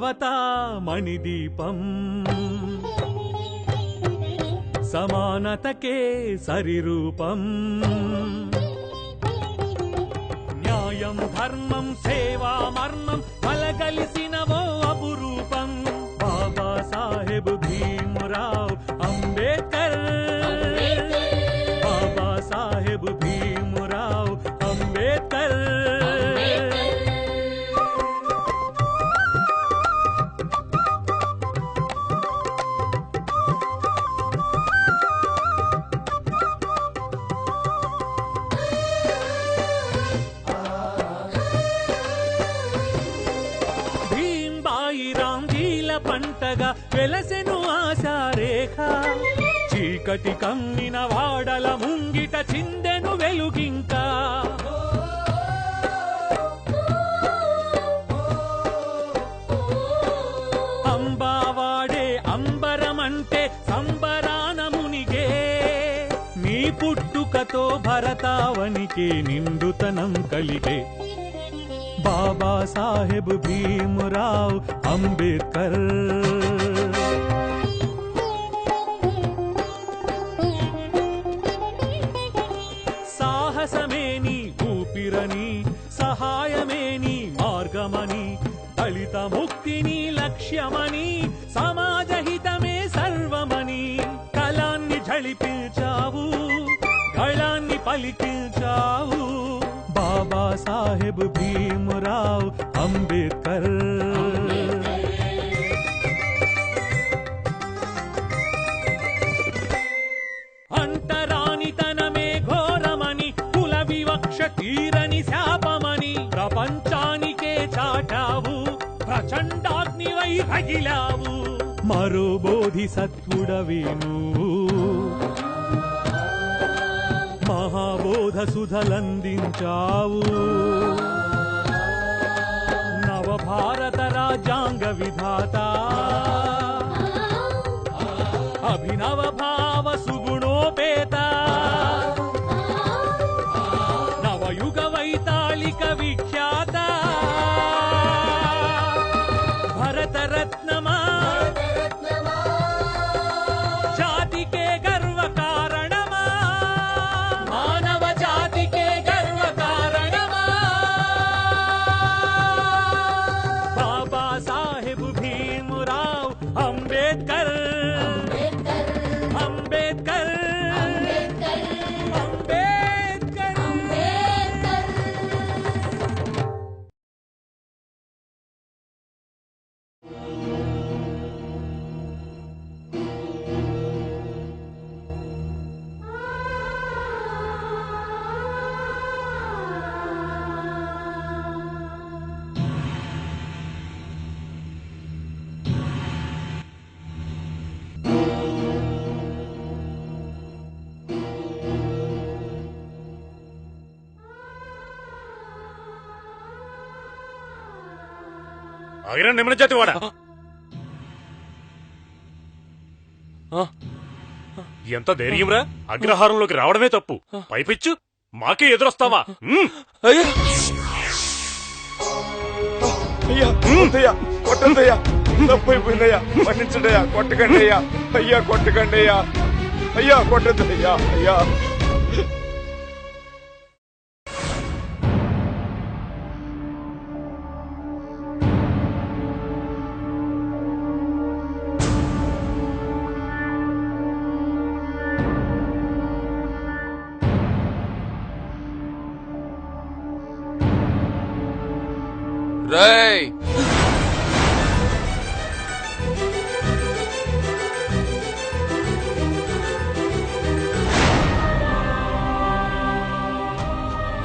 మానవతా మణిదీపం సమానతకే సరిరూపం న్యాయం ధర్మం సేవా మర్మం కలగలిసినవో అపురూపం బాబాసాహెబ్ భీమ్రావ్ అంబేద్కర్ బాబాసాహెబ్ భీమ్రావ్ అంబేద్కర్ పంటగా వెలసెను ఆశారేఖ చీకటి కమ్మిన వాడల ముంగిట చిందెను వెలుగింకా అంబావాడే అంబరమంటే సంబరాన మునిగే నీ పుట్టుకతో భరతావనికి నిండుతనం కలిగే బాబాసాహెబ్ భీమ్రావ్ అంబేద్కర్ సాహసమే నీ ఊపిరని సహాయమే నీ మార్గమని దళిత ముక్తిని లక్ష్యమని సమాజహితమే సర్వమని కళాన్ని ఝళిపించావు గళాన్ని పలికించావు బాబాసాహెబ్ భీమ్రావ్ అంబేద్కర్ అంటరానితనమే ఘోరమని కుల వివక్ష తీరని శాపమని ప్రపంచానికే చాటావు ప్రచండాగ్నివై రగిలావు మరో బోధిసత్వుడవే నువ్వు మహాబోధ సుధలందించావు నవభారత రాజ్యాంగ విధాత అభినవ భావ సుగుణోపేత నవయుగ వైతాళిక విఖ్యాత భరతరత్నమా జాతికే గర్వ కారణమా మానవ జాతికే గర్వ కారణమా బాబాసాహెబ్ భీమ్రావ్ అంబేద్కర్ అంబేద్కర్ అంబేద్కర్ ఆగిరా నిమ్మన జాతి వాడా ఎంత ధైర్యంరా అగ్రహారంలోకి రావడమే తప్పు పైపిచ్చు మాకే ఎదురొస్తావా కొట్టద్దయ్యా తప్పైపోయిందయ్యా మన్నించడయ్యా కొట్టకండి అయ్యా అయ్యా కొట్టకండి అయ్యా అయ్యా కొట్టద్దయ్యా అయ్యా రేయ్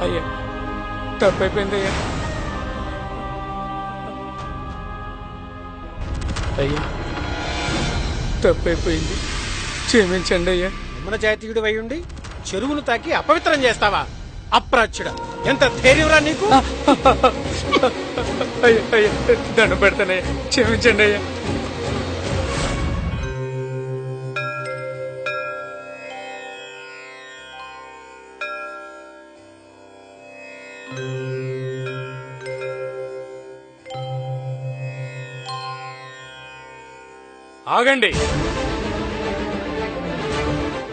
అయ్యా తప్పైపోయిందయ్యా అయ్యా తప్పైపోయింది క్షమించండి అయ్యా నిమ్మన జాతీయుడు అయ్యుండి చెరువును తాకి అపవిత్రం చేస్తావా అప్రాచ్యుడ ఎంత ధైర్యంరా నీకు అయ్యా అయ్యా దండం పెడతానయ్యా క్షమించండి అయ్యా ఆగండి.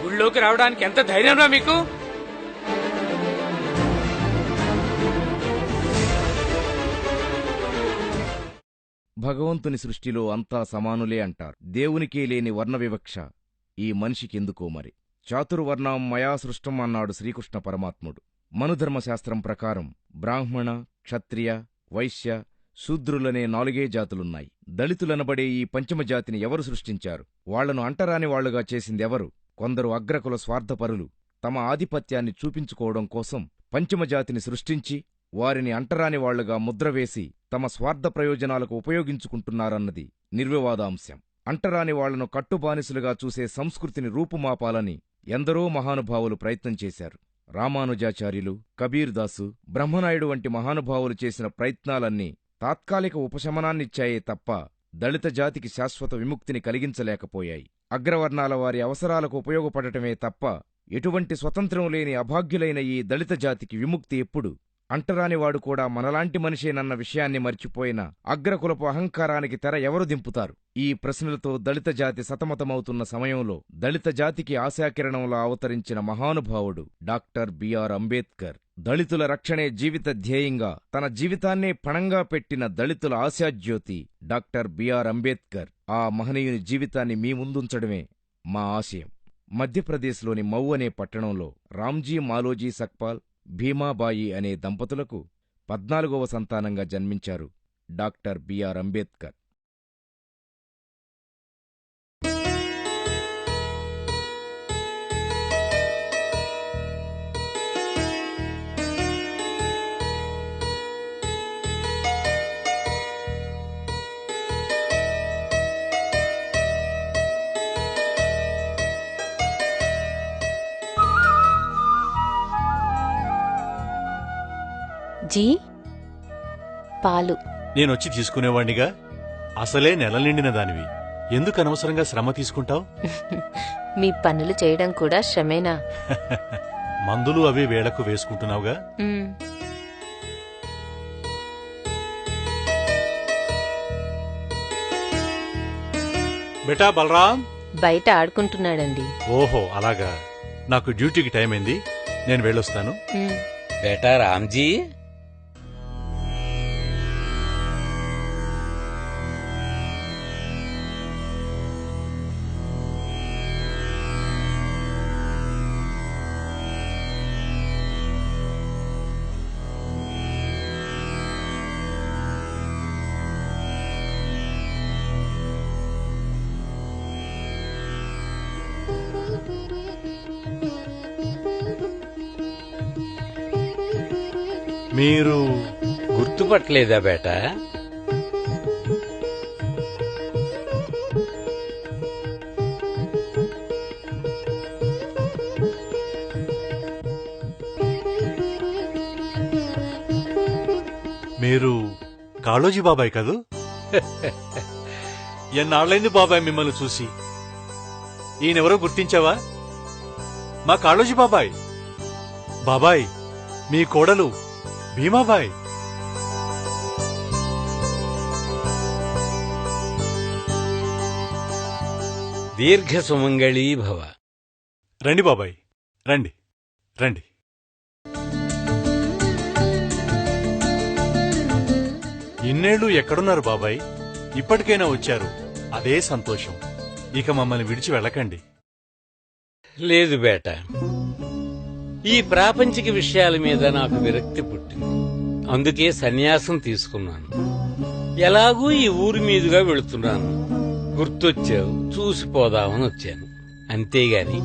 గుళ్ళోకి రావడానికి ఎంత ధైర్యంరా మీకు? భగవంతుని సృష్టిలో అంతా సమానులే అంటారు. దేవునికే లేని వర్ణ వివక్ష ఈ మనిషికెందుకో మరి. చాతుర్వర్ణం మయా సృష్టం అన్నాడు శ్రీకృష్ణ పరమాత్ముడు. మనుధర్మశాస్త్రం ప్రకారం బ్రాహ్మణ, క్షత్రియ, వైశ్య, శూద్రులనే 4 జాతులున్నాయి. దళితులనబడే ఈ పంచమజాతిని ఎవరు సృష్టించారు? వాళ్లను అంటరాని వాళ్లుగా చేసిందెవరు? కొందరు అగ్రకుల స్వార్థపరులు తమ ఆధిపత్యాన్ని చూపించుకోవడం కోసం పంచమజాతిని సృష్టించి వారిని అంటరాని వాళ్లుగా ముద్రవేసి తమ స్వార్థ ప్రయోజనాలకు ఉపయోగించుకుంటున్నారన్నది నిర్వివాదాంశం. అంటరాని వాళ్లను కట్టుబానిసులుగా చూసే సంస్కృతిని రూపుమాపాలని ఎందరో మహానుభావులు ప్రయత్నం చేశారు. రామానుజాచార్యులు, కబీర్దాసు, బ్రహ్మనాయుడు వంటి మహానుభావులు చేసిన ప్రయత్నాలన్నీ తాత్కాలిక ఉపశమనాన్నిచ్చాయే తప్ప దళిత జాతికి శాశ్వత విముక్తిని కలిగించలేకపోయాయి. అగ్రవర్ణాల వారి అవసరాలకు ఉపయోగపడటమే తప్ప ఎటువంటి స్వతంత్రం లేని అభాగ్యులైన ఈ దళిత జాతికి విముక్తి ఎప్పుడు? అంటరానివాడు కూడా మనలాంటి మనిషేనన్న విషయాన్ని మర్చిపోయిన అగ్రకులపు అహంకారానికి తెర ఎవరు దింపుతారు? ఈ ప్రశ్నలతో దళిత జాతి సతమతమవుతున్న సమయంలో దళిత జాతికి ఆశాకిరణంలా అవతరించిన మహానుభావుడు డాక్టర్ బిఆర్ అంబేద్కర్. దళితుల రక్షణే జీవిత ధ్యేయంగా తన జీవితాన్నే పణంగా పెట్టిన దళితుల ఆశాజ్యోతి డాక్టర్ బిఆర్ అంబేద్కర్. ఆ మహనీయుని జీవితాన్ని మీ ముందుంచడమే మా ఆశయం. మధ్యప్రదేశ్లోని మౌ అనే పట్టణంలో రామ్జీ మాలోజీ సక్పాల్, భీమాబాయి అనే దంపతులకు 14వ సంతానంగా జన్మించారు డాక్టర్ బిఆర్ అంబేద్కర్. జీ పాలు నేనొచ్చి తీసుకునేవాణ్ణిగా. అసలే నెల నిండిన దానివి, ఎందుకు అనవసరంగా శ్రమ తీసుకుంటావు? మీ పనులు చేయడం కూడా శ్రమేనా? మందులు అవి వేళకు వేసుకుంటున్నావుగా. బేటా బలరాం బయట ఆడుకుంటున్నాడండి. ఓహో అలాగా. నాకు డ్యూటీకి టైం అయింది, నేను వెళ్ళొస్తాను. బేటా రామ్జీ, మీరు గుర్తుపట్టలేదా బేటా? మీరు కాళోజీ బాబాయ్ కదూ? ఎన్నాళ్ళైంది బాబాయ్ మిమ్మల్ని చూసి. ఈయనెవరో గుర్తించావా? మా కాళోజీ బాబాయ్. బాబాయ్, మీ కోడలు భీమాబాయ్. దీర్ఘ సుమంగళీ భవ. రండి బాబాయ్, రండి రండి. ఇన్నేళ్లు ఎక్కడున్నారు బాబాయ్? ఇప్పటికైనా వచ్చారు, అదే సంతోషం. ఇక మమ్మల్ని విడిచి వెళ్ళకండి. లేదు బేట, ఈ ప్రాపంచిక విషయాల మీద నాకు విరక్తి పుట్టింది. అందుకే సన్యాసం తీసుకున్నాను. ఎలాగూ ఈ ఊరి మీదుగా వెళుతున్నాను, గుర్తొచ్చావు, చూసిపోదామని వచ్చాను. అంతేగాని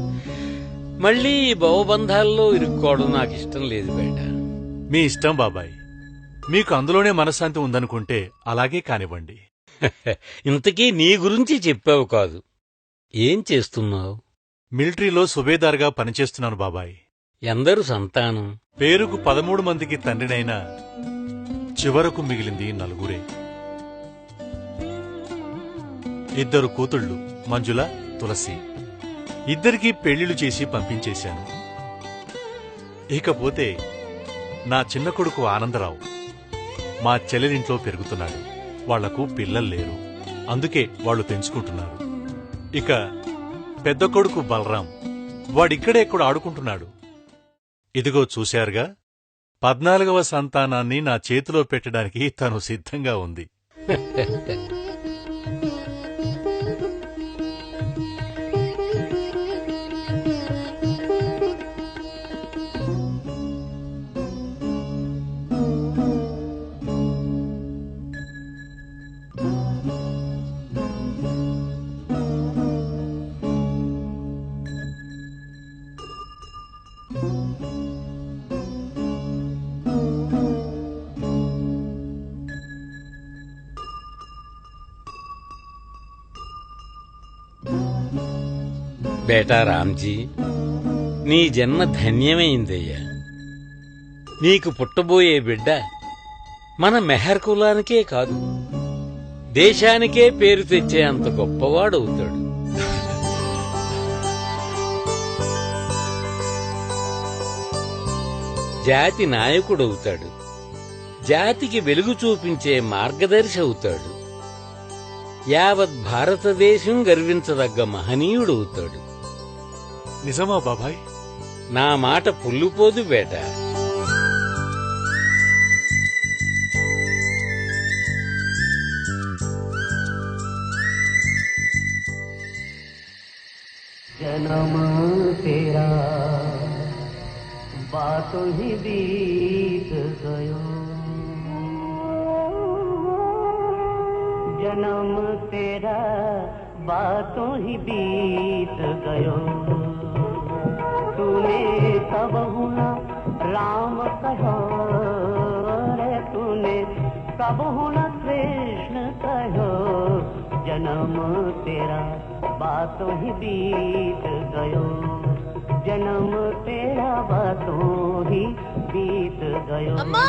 మళ్లీ ఈ భవబంధాల్లో ఇరుక్కోవడం నాకు ఇష్టం లేదు బేట. మీ ఇష్టం బాబాయ్, మీకు అందులోనే మనశ్శాంతి ఉందనుకుంటే అలాగే కానివ్వండి. ఇంతకీ నీ గురించి చెప్పావు కాదు, ఏం చేస్తున్నావు? మిలిటరీలో సుబేదార్గా పనిచేస్తున్నాను బాబాయ్. ఎందరు సంతానం? పేరుకు 13 మందికి తండ్రినైనా చివరకు మిగిలింది 4. 2 కూతుళ్లు, మంజుల, తులసి. 2కి పెళ్లిళ్లు చేసి పంపించేశాను. ఇకపోతే నా చిన్న కొడుకు ఆనందరావు మా చెల్లెలింట్లో పెరుగుతున్నాడు. వాళ్లకు పిల్లలు లేరు, అందుకే వాళ్లు తెంచుకుంటున్నారు. ఇక పెద్ద కొడుకు బలరాం వాడిక్కడే ఎక్కడ ఆడుకుంటున్నాడు. ఇదిగో చూశారుగా, 14వ సంతానాన్ని నా చేతిలో పెట్టడానికి తను సిద్ధంగా ఉంది. బేటా రామ్జీ, నీ జన్మ ధన్యమైందయ్యా. నీకు పుట్టబోయే బిడ్డ మన మెహర్ కులానికే కాదు, దేశానికే పేరు తెచ్చే అంత గొప్పవాడవుతాడు. జాతి నాయకుడవుతాడు, జాతికి వెలుగు చూపించే మార్గదర్శి అవుతాడు, యావత్ భారతదేశం గర్వించదగ్గ మహనీయుడవుతాడు. నిజమా బాబాయ్? నా మాట పుల్లుపోదు బేట. जन्म तेरा बातों ही बीत गयो, जन्म तेरा बातों ही बीत गयो, तूने कब हुआ राम कहो रे, तूने कब हुआ कृष्ण कहो, जन्म तेरा बातों ही बीत गयो, जन्म तेरा बातों ही बीत गयो। अम्मा!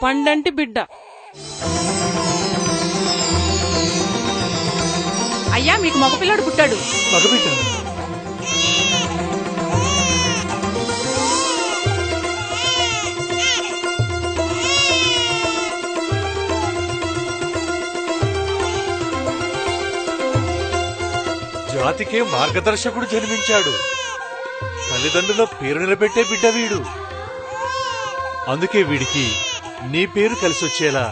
పండంటి బిడ్డ. అయ్యా, మీకు మగపిల్లాడు పుట్టాడు. మగబిడ్డ? జాతికే మార్గదర్శకుడు జన్మించాడు. తల్లిదండ్రుల పేరు నిలబెట్టే బిడ్డ వీడు. అందుకే వీడికి నీ పేరు కలిసొచ్చేలా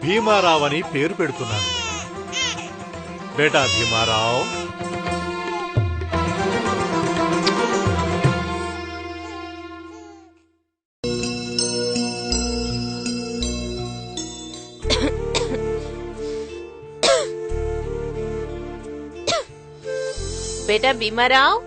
భీమారావు అని పేరు పెడుతున్నాను. బేటా భీమారావు. బేటా భీమారావు,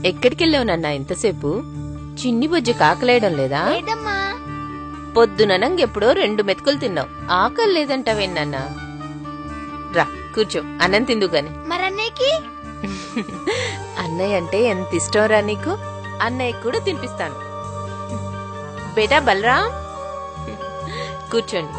ఎక్కడికెళ్ళావు నాన్న ఇంతసేపు? చిన్ని బుజ్జి కాకలేయడం లేదా? పొద్దుననంగెప్పుడో 2 మెతుకులు తిన్నావు, ఆకలి లేదంటావేనన్నా? రా కూర్చో, అన్నం తిందు గాని. మరన్నయ్యకి అన్నయ్య అంటే ఎంత ఇష్టం రా నీకు. అన్నయ్య కూడా తినిపిస్తాను. బేటా బలరాం, కూర్చోండి.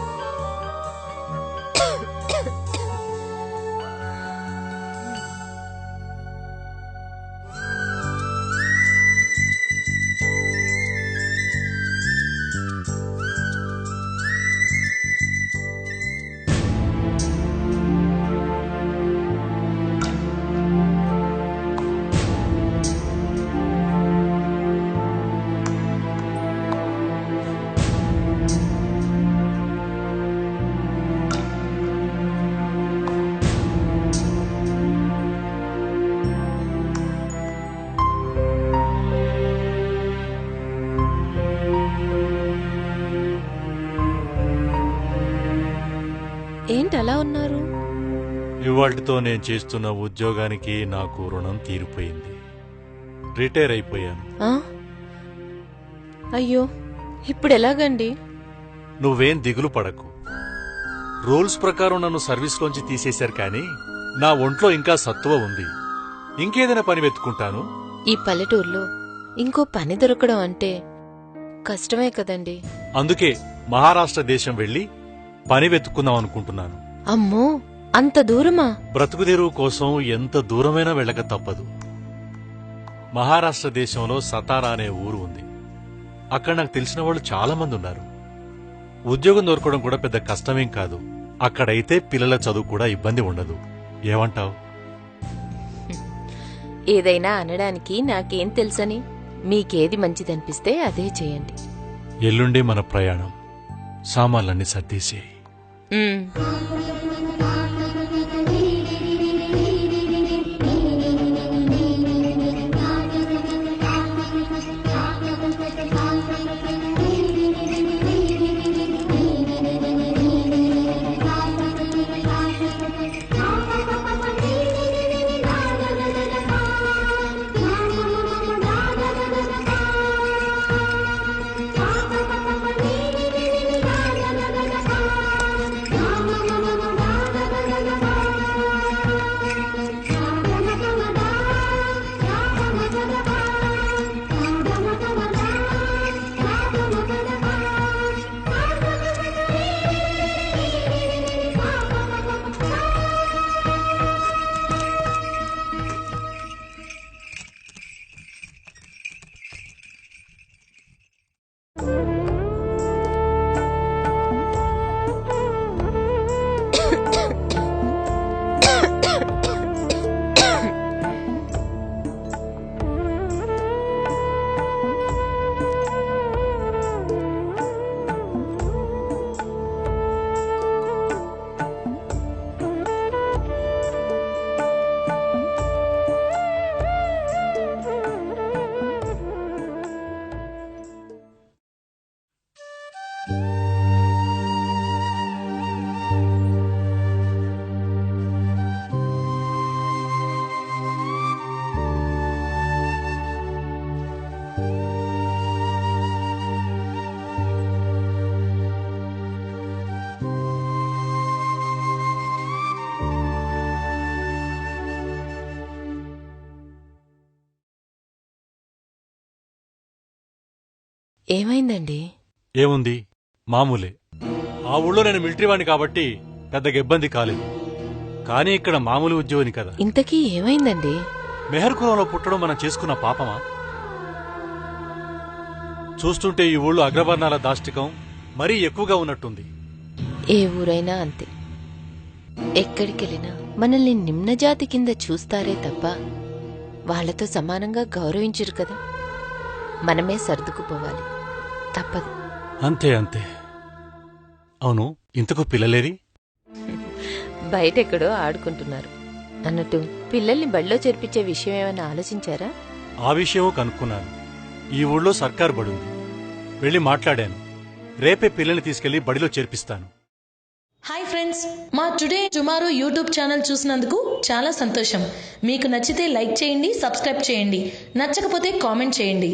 ఇవాళ్టితో నేను చేస్తున్న ఉద్యోగానికి నాకు రుణం తీరిపోయింది. రిటైర్ అయిపోయాను. ఆ? అయ్యో, ఇప్పుడు ఎలాగండి? నువ్వేం దిగులు పడకు. రూల్స్ ప్రకారం నన్ను సర్వీస్లోంచి తీసేశారు, కానీ నా ఒంట్లో ఇంకా సత్తువ ఉంది. ఇంకేదైనా పని వెతుకుంటాను. ఈ పల్లెటూరులో ఇంకో పని దొరకడం అంటే కష్టమే కదండి. అందుకే మహారాష్ట్ర దేశం వెళ్లి పని వెతుక్కుందాం అనుకుంటున్నాను. అమ్మో, అంత దూరమా? బ్రతుకుదెరువు కోసం ఎంత దూరమైనా వెళ్ళక తప్పదు. మహారాష్ట్ర దేశంలో సతారా అనే ఊరు ఉంది. అక్కడ నాకు తెలిసిన వాళ్ళు చాలా మంది ఉన్నారు. ఉద్యోగం దొరకడం కూడా పెద్ద కష్టమేం కాదు. అక్కడైతే పిల్లల చదువు కూడా ఇబ్బంది ఉండదు. ఏమంటావ్? ఏదైనా అనడానికి నాకేం తెలుసని? మీకేది మంచిదనిపిస్తే అదే చేయండి. ఎల్లుండి మన ప్రయాణం. సామాన్లన్నీ సర్దేసేయి. ఉమ్. ఏమైందండి? ఏముంది, మామూలే. ఆ ఊళ్ళో నేను మిలిటరీ వాడిని కాబట్టి పెద్దగా ఇబ్బంది కాలేదు. కానీ ఇక్కడ మామూలు ఉద్యోగిని కదా. ఇంతకీ ఏమైందండి? మెహర్ కులంలో పుట్టడం మనం చేసుకున్న పాపమా? చూస్తుంటే ఈ ఊళ్ళో అగ్రవర్ణాల దాష్టికం మరీ ఎక్కువగా ఉన్నట్టుంది. ఏ ఊరైనా అంతే. ఎక్కడికెళ్ళినా మనల్ని నిమ్నజాతి కింద చూస్తారే తప్ప వాళ్లతో సమానంగా గౌరవించరు కదా. మనమే సర్దుకుపోవాలి, తప్పదు. అంతే అంతే. అవును, ఇంతకు పిల్లలేరి? బయటెక్కడో ఆడుకుంటున్నారు. అన్నట్టు పిల్లల్ని బడిలో చేర్పించే విషయం ఏమైనా ఆలోచించారా? ఆ విషయమూ కనుక్కున్నాను. ఈ ఊళ్ళో సర్కారు బడుంది, వెళ్లి మాట్లాడాను. రేపే పిల్లల్ని తీసుకెళ్లి బడిలో చేర్పిస్తాను. హాయ్ ఫ్రెండ్స్, మా టుడే టుమారో యూట్యూబ్ ఛానల్ చూసినందుకు చాలా సంతోషం. మీకు నచ్చితే లైక్ చేయండి, సబ్స్క్రైబ్ చేయండి. నచ్చకపోతే కామెంట్ చేయండి.